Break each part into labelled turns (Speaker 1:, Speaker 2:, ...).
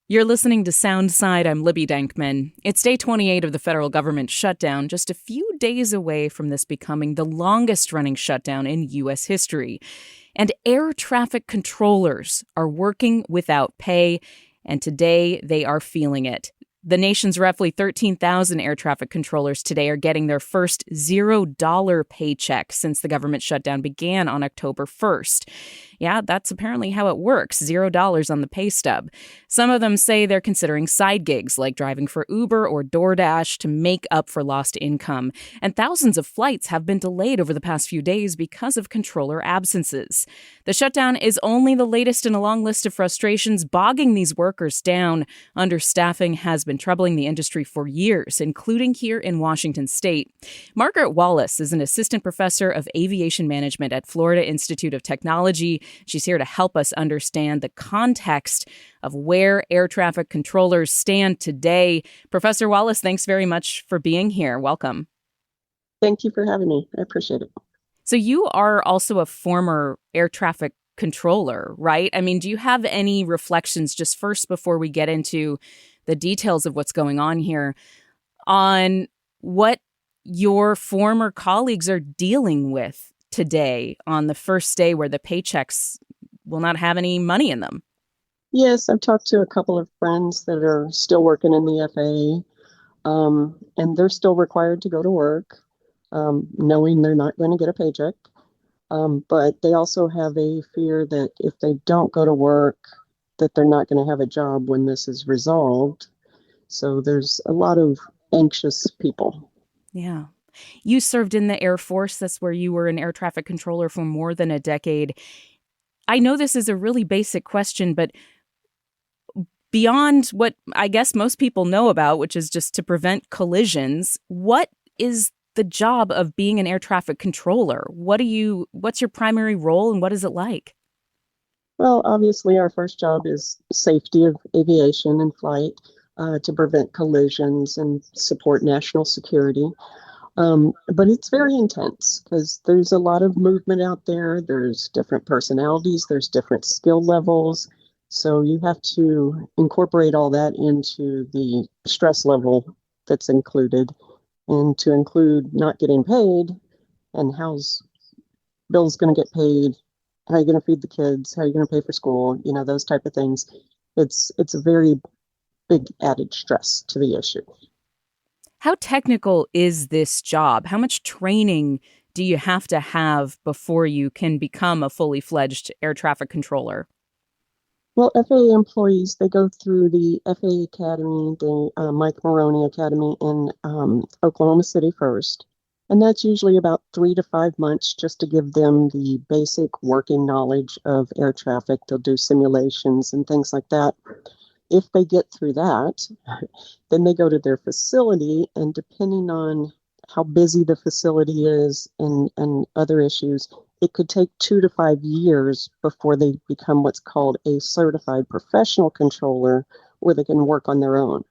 Speaker 1: You're listening to Soundside. I'm Libby Denkman. It's day 28 of the federal government shutdown, just a few days away from this becoming the longest running shutdown in U.S. history. And air traffic controllers are working without pay, and today they are feeling it. The nation's roughly 13,000 air traffic controllers today are getting their first $0 paycheck since the government shutdown began on October 1st. Yeah, that's apparently how it works, $0 on the pay stub. Some of them say they're considering side gigs like driving for Uber or DoorDash to make up for lost income. And thousands of flights have been delayed over the past few days because of controller absences. The shutdown is only the latest in a long list of frustrations bogging these workers down. Understaffing has been troubling the industry for years, including here in Washington state. Margaret Wallace is an assistant professor of aviation management at Florida Institute of Technology. She's here to help us understand the context of where air traffic controllers stand today. Professor Wallace, thanks very much for being here. Welcome.
Speaker 2: Thank you for having me. I appreciate it.
Speaker 1: So you are also a former air traffic controller, right? I mean, do you have any reflections just first before we get into the details of what's going on here on what your former colleagues are dealing with today on the first day where the paychecks will not have any money in them?
Speaker 2: Yes, I've talked to a couple of friends that are still working in the FAA, and they're still required to go to work, knowing they're not going to get a paycheck. But they also have a fear that if they don't go to work, that they're not going to have a job when this is resolved. So there's a lot of anxious people.
Speaker 1: Yeah. You served in the Air Force. That's where you were an air traffic controller for more than a decade. I know this is a really basic question, but beyond what I guess most people know about, which is just to prevent collisions, what is the job of being an air traffic controller? What's your primary role and what is it like?
Speaker 2: Well, obviously, our first job is safety of aviation and flight, to prevent collisions and support national security. But it's very intense because there's a lot of movement out there. There's different personalities, there's different skill levels. So you have to incorporate all that into the stress level that's included, and to include not getting paid and how's bills going to get paid, how are you going to feed the kids, how are you going to pay for school, those type of things. It's a very big added stress to the issue.
Speaker 1: How technical is this job? How much training do you have to have before you can become a fully fledged air traffic controller?
Speaker 2: Well, FAA employees, they go through the FAA Academy, the Mike Maroney Academy in Oklahoma City first. And that's usually about 3 to 5 months just to give them the basic working knowledge of air traffic. They'll do simulations and things like that. If they get through that, then they go to their facility, and depending on how busy the facility is and other issues, it could take 2 to 5 years before they become what's called a certified professional controller, where they can work on their own.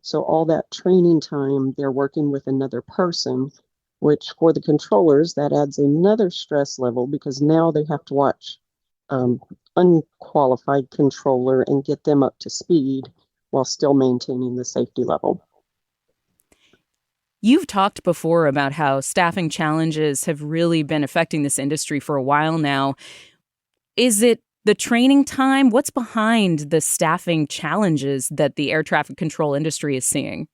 Speaker 2: So all that training time, they're working with another person, which for the controllers, that adds another stress level because now they have to watch unqualified controller and get them up to speed while still maintaining the safety level.
Speaker 1: You've talked before about how staffing challenges have really been affecting this industry for a while now. Is it the training time? What's behind the staffing challenges that the air traffic control industry is seeing?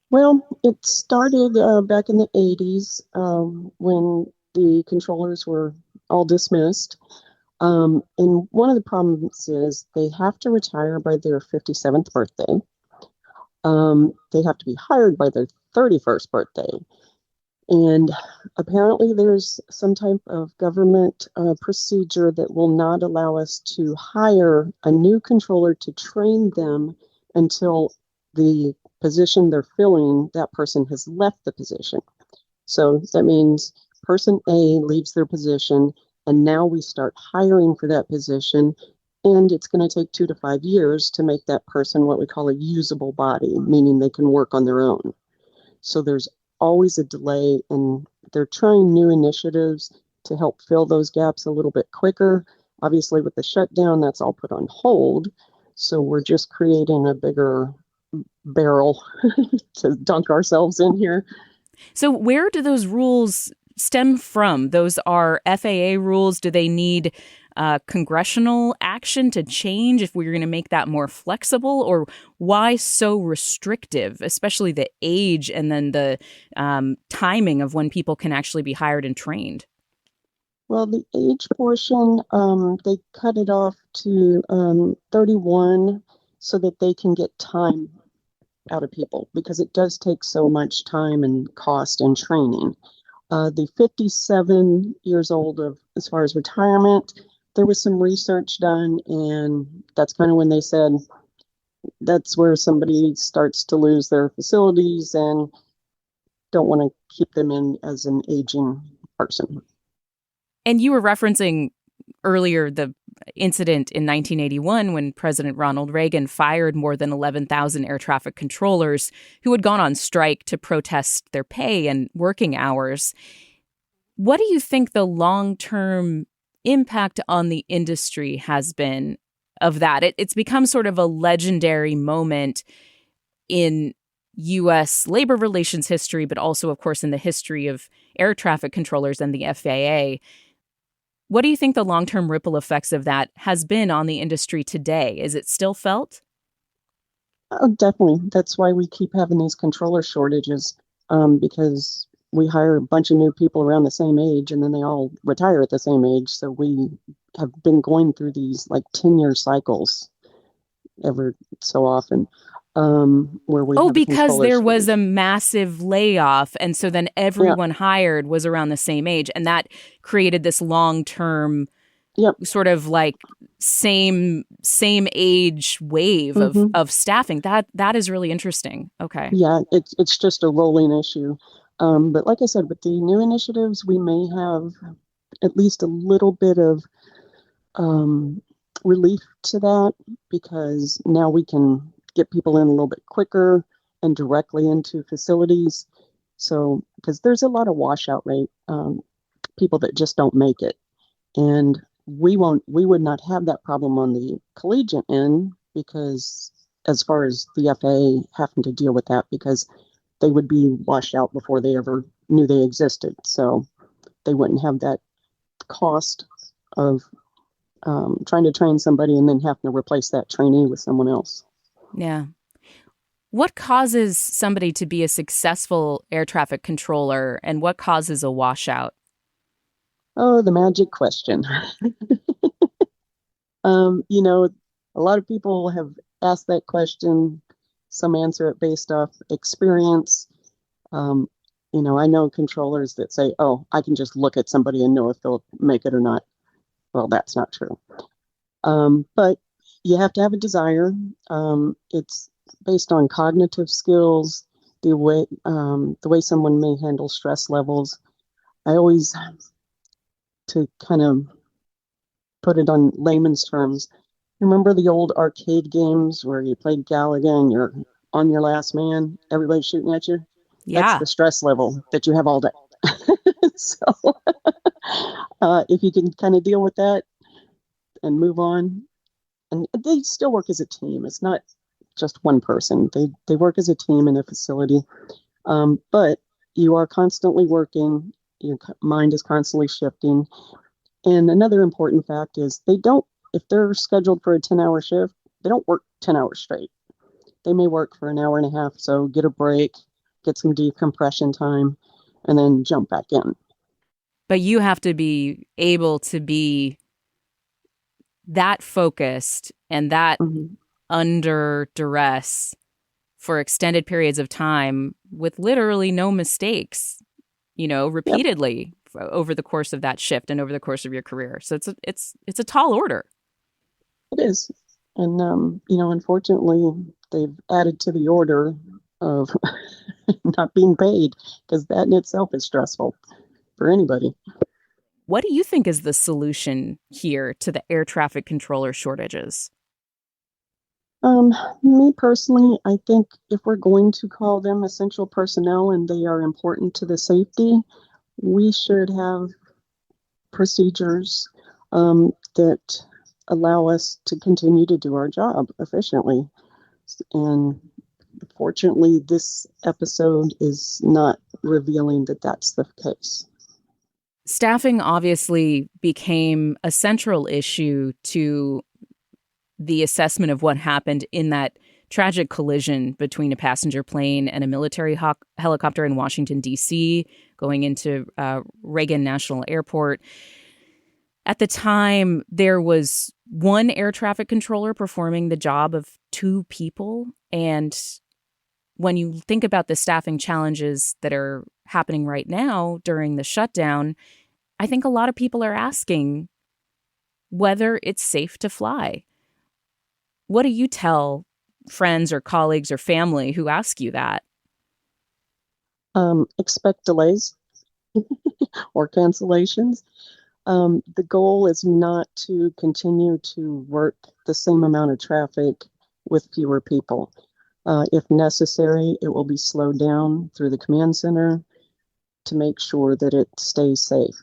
Speaker 2: Well, it started back in the 80s, when the controllers were all dismissed. And one of the problems is they have to retire by their 57th birthday. They have to be hired by their 31st birthday. And apparently, there's some type of government procedure that will not allow us to hire a new controller to train them until the position they're filling, that person has left the position. So that means person A leaves their position, and now we start hiring for that position. And it's going to take 2 to 5 years to make that person what we call a usable body, meaning they can work on their own. So there's always a delay, and they're trying new initiatives to help fill those gaps a little bit quicker. Obviously, with the shutdown, that's all put on hold. So we're just creating a bigger barrel to dunk ourselves in here.
Speaker 1: So, where do those rules stem from? Those are FAA rules. Do they need congressional action to change if we're going to make that more flexible? Or why so restrictive, especially the age and then the timing of when people can actually be hired and trained?
Speaker 2: Well, the age portion, they cut it off to 31 so that they can get time out of people because it does take so much time and cost and training. The 57 years old of as far as retirement, there was some research done, and that's kind of when they said that's where somebody starts to lose their facilities and don't want to keep them in as an aging person.
Speaker 1: And you were referencing earlier the incident in 1981 when President Ronald Reagan fired more than 11,000 air traffic controllers who had gone on strike to protest their pay and working hours. What do you think the long-term impact on the industry has been of that? It's become sort of a legendary moment in U.S. labor relations history, but also, of course, in the history of air traffic controllers and the FAA. What do you think the long-term ripple effects of that has been on the industry today? Is it still felt?
Speaker 2: Oh, definitely. That's why we keep having these controller shortages, because we hire a bunch of new people around the same age and then they all retire at the same age. So we have been going through these like 10-year cycles ever so often, where we
Speaker 1: Oh,
Speaker 2: have a
Speaker 1: because
Speaker 2: controller
Speaker 1: there was
Speaker 2: shortage.
Speaker 1: a massive layoff. And so then
Speaker 2: Yeah.
Speaker 1: everyone hired was around the same age. And that created this long-term
Speaker 2: Yep.
Speaker 1: sort of like same age wave
Speaker 2: Hmm.
Speaker 1: of staffing. That is really interesting. Okay.
Speaker 2: Yeah. It's just a rolling issue. But like I said, with the new initiatives, we may have at least a little bit of um, relief to that because now we can get people in a little bit quicker and directly into facilities. So, because there's a lot of washout rate, people that just don't make it. And we would not have that problem on the collegiate end because as far as the FAA having to deal with that because they would be washed out before they ever knew they existed. So they wouldn't have that cost of trying to train somebody and then having to replace that trainee with someone else.
Speaker 1: Yeah. What causes somebody to be a successful air traffic controller and what causes a washout?
Speaker 2: Oh, the magic question. You know, a lot of people have asked that question. Some answer it based off experience. Um, I know controllers that say, oh, I can just look at somebody and know if they'll make it or not. Well, that's not true. But you have to have a desire. It's based on cognitive skills, the way someone may handle stress levels. I always, to kind of put it on layman's terms, remember the old arcade games where you played Galaga and you're on your last man, everybody's shooting at you? That's
Speaker 1: Yeah.
Speaker 2: the stress level that you have all day. So if you can kind of deal with that and move on, and they still work as a team. It's not just one person. They work as a team in a facility, but you are constantly working. Your mind is constantly shifting. And another important fact is they don't. If they're scheduled for a 10-hour shift, they don't work 10 hours straight. They may work for an hour and a half, so get a break, get some decompression time, and then jump back in.
Speaker 1: But you have to be able to be that focused and that
Speaker 2: Mm-hmm.
Speaker 1: under duress for extended periods of time with literally no mistakes,
Speaker 2: Yep,
Speaker 1: repeatedly over the course of that shift and over the course of your career. So it's a tall order.
Speaker 2: it is. And, unfortunately, they've added to the order of not being paid because that in itself is stressful for anybody.
Speaker 1: What do you think is the solution here to the air traffic controller shortages?
Speaker 2: Um, Me personally, I think if we're going to call them essential personnel and they are important to the safety, we should have procedures that allow us to continue to do our job efficiently. And fortunately, this episode is not revealing that that's the case.
Speaker 1: Staffing obviously became a central issue to the assessment of what happened in that tragic collision between a passenger plane and a military helicopter in Washington, D.C., going into Reagan National Airport. At the time, there was one air traffic controller performing the job of two people. And when you think about the staffing challenges that are happening right now during the shutdown, I think a lot of people are asking whether it's safe to fly. What do you tell friends or colleagues or family who ask you that?
Speaker 2: Expect delays or cancellations. The goal is not to continue to work the same amount of traffic with fewer people. If necessary, it will be slowed down through the command center to make sure that it stays safe.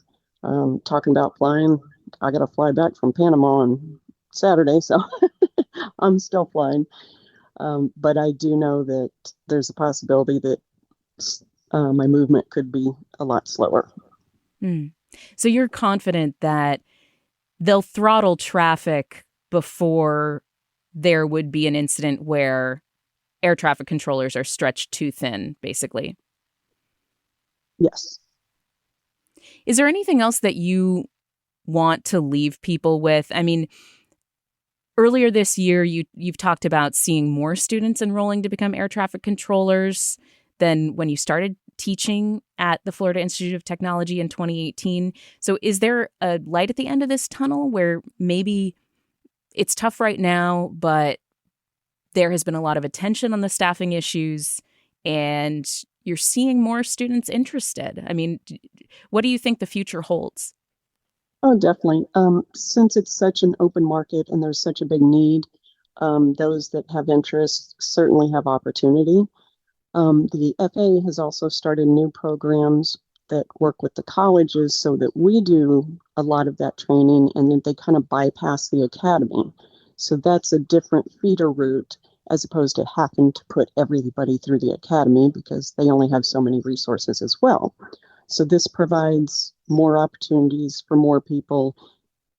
Speaker 2: Talking about flying, I got to fly back from Panama on Saturday, so I'm still flying. But I do know that there's a possibility that my movement could be a lot slower.
Speaker 1: So you're confident that they'll throttle traffic before there would be an incident where air traffic controllers are stretched too thin, basically?
Speaker 2: Yes.
Speaker 1: Is there anything else that you want to leave people with? I mean, earlier this year, you've talked about seeing more students enrolling to become air traffic controllers than when you started teaching at the Florida Institute of Technology in 2018. So is there a light at the end of this tunnel where maybe it's tough right now, but there has been a lot of attention on the staffing issues and you're seeing more students interested? I mean, what do you think the future holds?
Speaker 2: Oh, definitely. Since it's such an open market and there's such a big need, those that have interest certainly have opportunity. The FAA has also started new programs that work with the colleges so that we do a lot of that training and then they kind of bypass the academy. So that's a different feeder route as opposed to having to put everybody through the academy because they only have so many resources as well. So this provides more opportunities for more people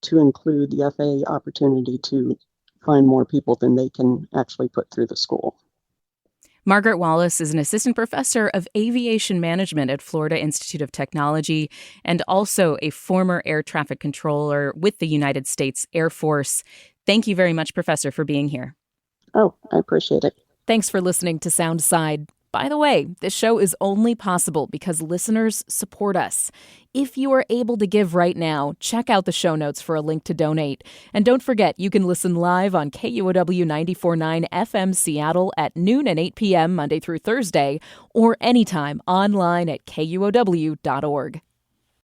Speaker 2: to include the FAA opportunity to find more people than they can actually put through the school.
Speaker 1: Margaret Wallace is an assistant professor of aviation management at Florida Institute of Technology and also a former air traffic controller with the United States Air Force. Thank you very much, Professor, for being here.
Speaker 2: Oh, I appreciate it.
Speaker 1: Thanks for listening to Soundside. By the way, this show is only possible because listeners support us. If you are able to give right now, check out the show notes for a link to donate. And don't forget, you can listen live on KUOW 94.9 FM Seattle at noon and 8 p.m. Monday through Thursday, or anytime online at KUOW.org.